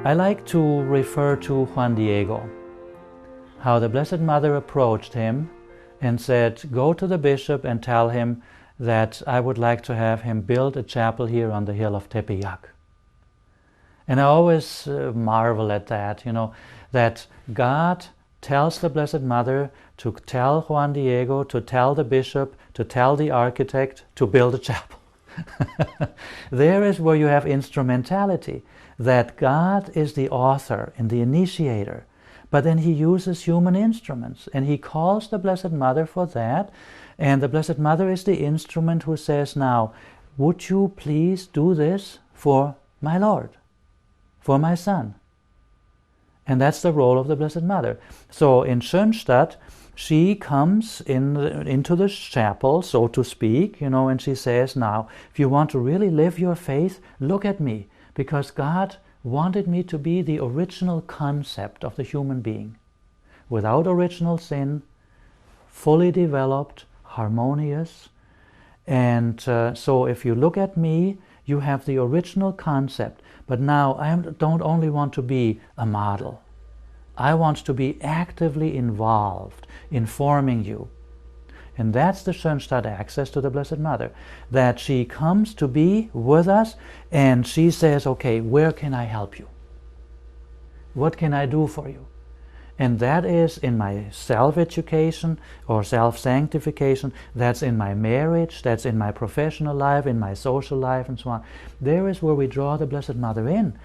I like to refer to Juan Diego, how the Blessed Mother approached him and said, go to the bishop and tell him that I would like to have him build a chapel here on the hill of Tepeyac. And I always marvel at that, that God tells the Blessed Mother to tell Juan Diego, to tell the bishop, to tell the architect to build a chapel. There is where you have instrumentality, that God is the author and the initiator, but then He uses human instruments, and He calls the Blessed Mother for that, and the Blessed Mother is the instrument who says, now, would you please do this for my Lord, for my Son? And that's the role of the Blessed Mother. So in Schoenstatt, she comes into the chapel, so to speak, and she says, now, if you want to really live your faith, look at me, because God wanted me to be the original concept of the human being, without original sin, fully developed, harmonious. And so if you look at me, you have the original concept. But now I don't only want to be a model. I want to be actively involved in forming you. And that's the Schoenstatt access to the Blessed Mother, that she comes to be with us and she says, okay, where can I help you? What can I do for you? And that is in my self-education or self-sanctification, that's in my marriage, that's in my professional life, in my social life, and so on. There is where we draw the Blessed Mother in.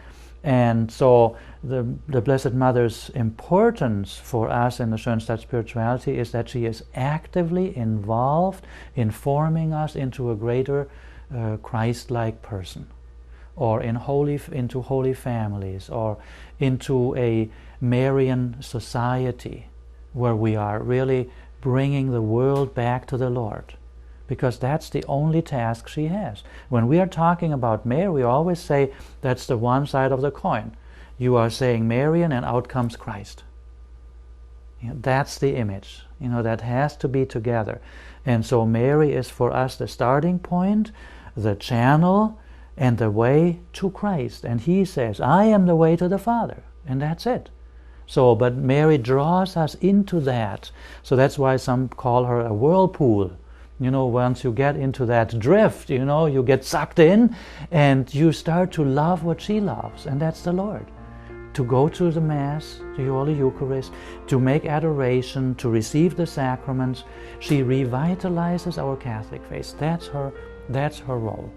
And so the Blessed Mother's importance for us in the Schoenstatt spirituality is that she is actively involved in forming us into a greater Christ-like person, or into holy families, or into a Marian society where we are really bringing the world back to the Lord, because that's the only task she has. When we are talking about Mary, we always say that's the one side of the coin. You are saying Marian and out comes Christ. That's the image, that has to be together. And so Mary is for us the starting point, the channel, and the way to Christ. And He says, I am the way to the Father. And that's it. So, but Mary draws us into that. So that's why some call her a whirlpool. Once you get into that drift, you get sucked in and you start to love what she loves. And that's the Lord. To go to the Mass, to the Holy Eucharist, to make adoration, to receive the sacraments. She revitalizes our Catholic faith. That's her role.